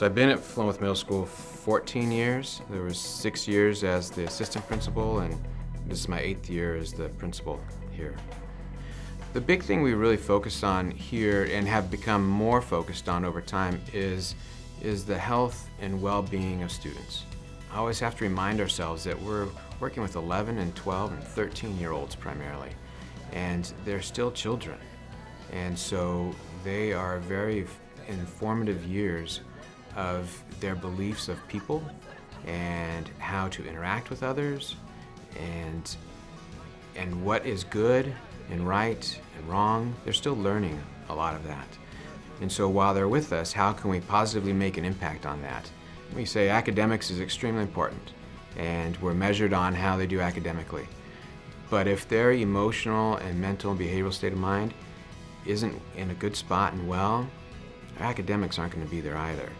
So I've been at Philomath Middle School 14 years. There was 6 years as the assistant principal, and this is my 8th year as the principal here. The big thing we really focus on here and have become more focused on over time is the health and well-being of students. I always have to remind ourselves that we're working with 11 and 12 and 13-year-olds primarily, and they're still children. And so they are very informative years of their beliefs of people and how to interact with others and what is good and right and wrong. They're still learning a lot of that. And so while they're with us, how can we positively make an impact on that? We say academics is extremely important, and we're measured on how they do academically. But if their emotional and mental and behavioral state of mind isn't in a good spot and well, their academics aren't going to be there either.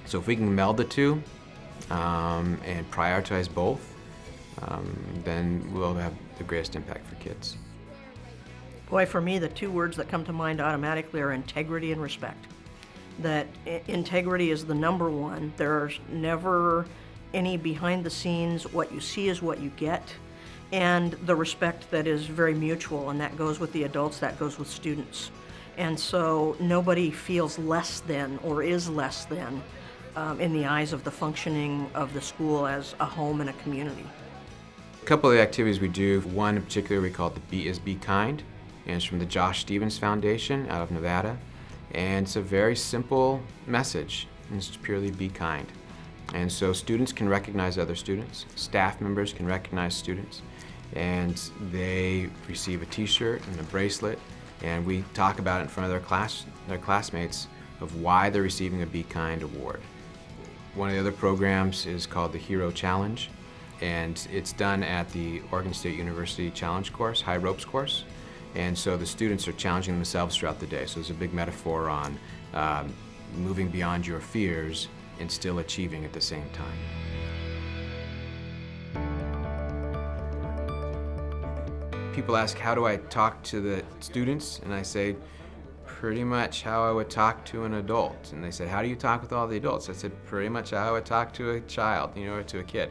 So if we can meld the two and prioritize both, then we'll have the greatest impact for kids. Boy, for me, the two words that come to mind automatically are integrity and respect. That integrity is the number one. There's never any behind the scenes. What you see is what you get. And the respect that is very mutual, and that goes with the adults, that goes with students. And so nobody feels less than or is less than in the eyes of the functioning of the school as a home and a community. A couple of the activities we do, one in particular we call it the Be is Be Kind, and it's from the Josh Stevens Foundation out of Nevada. And it's a very simple message, and it's purely be kind. And so students can recognize other students, staff members can recognize students, and they receive a t-shirt and a bracelet, and we talk about it in front of their classmates of why they're receiving a Be Kind award. One of the other programs is called the Hero Challenge, and it's done at the Oregon State University Challenge course, High Ropes course. And so the students are challenging themselves throughout the day. So there's a big metaphor on moving beyond your fears and still achieving at the same time. People ask, how do I talk to the students? And I say, pretty much how I would talk to an adult. And they said, how do you talk with all the adults? I said, pretty much how I would talk to a child, or to a kid.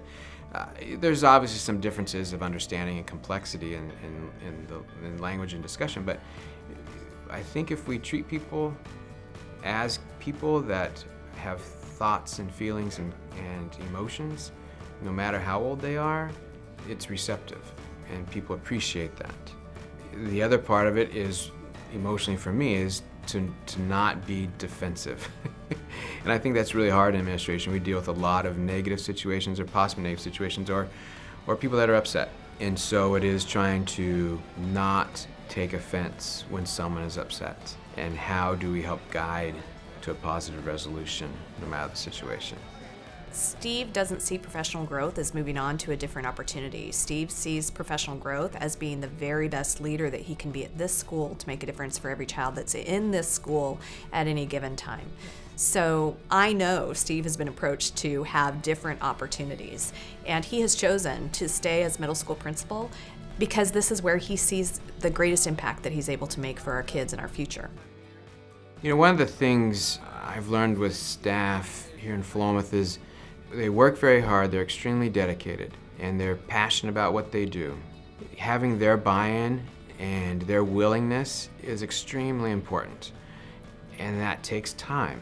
There's obviously some differences of understanding and complexity in language and discussion, but I think if we treat people as people that have thoughts and feelings and emotions, no matter how old they are, it's receptive, and people appreciate that. The other part of it is, emotionally for me, is to not be defensive. And I think that's really hard in administration. We deal with a lot of negative situations or possible negative situations or people that are upset. And so it is trying to not take offense when someone is upset. And how do we help guide to a positive resolution no matter the situation? Steve doesn't see professional growth as moving on to a different opportunity. Steve sees professional growth as being the very best leader that he can be at this school to make a difference for every child that's in this school at any given time. So I know Steve has been approached to have different opportunities, and he has chosen to stay as middle school principal because this is where he sees the greatest impact that he's able to make for our kids and our future. One of the things I've learned with staff here in Philomath is they work very hard, they're extremely dedicated, and they're passionate about what they do. Having their buy-in and their willingness is extremely important, and that takes time.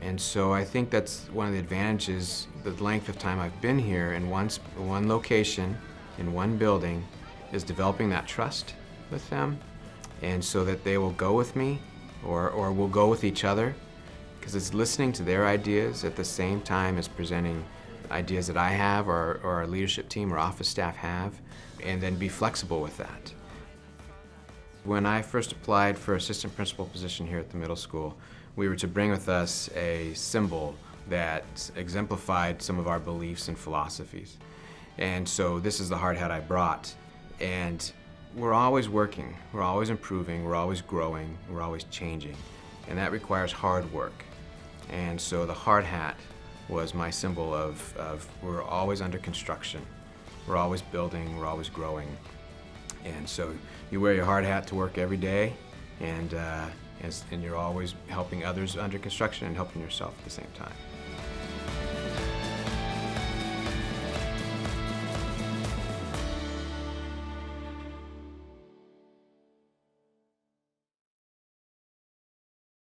And so I think that's one of the advantages, the length of time I've been here in one location, in one building, is developing that trust with them, and so that they will go with me or we'll go with each other, because it's listening to their ideas at the same time as presenting ideas that I have or our leadership team or office staff have, and then be flexible with that. When I first applied for assistant principal position here at the middle school, we were to bring with us a symbol that exemplified some of our beliefs and philosophies. And so this is the hard hat I brought. And we're always working, we're always improving, we're always growing, we're always changing. And that requires hard work. And so the hard hat was my symbol of we're always under construction, we're always building, we're always growing. And so you wear your hard hat to work every day, and and you're always helping others under construction and helping yourself at the same time.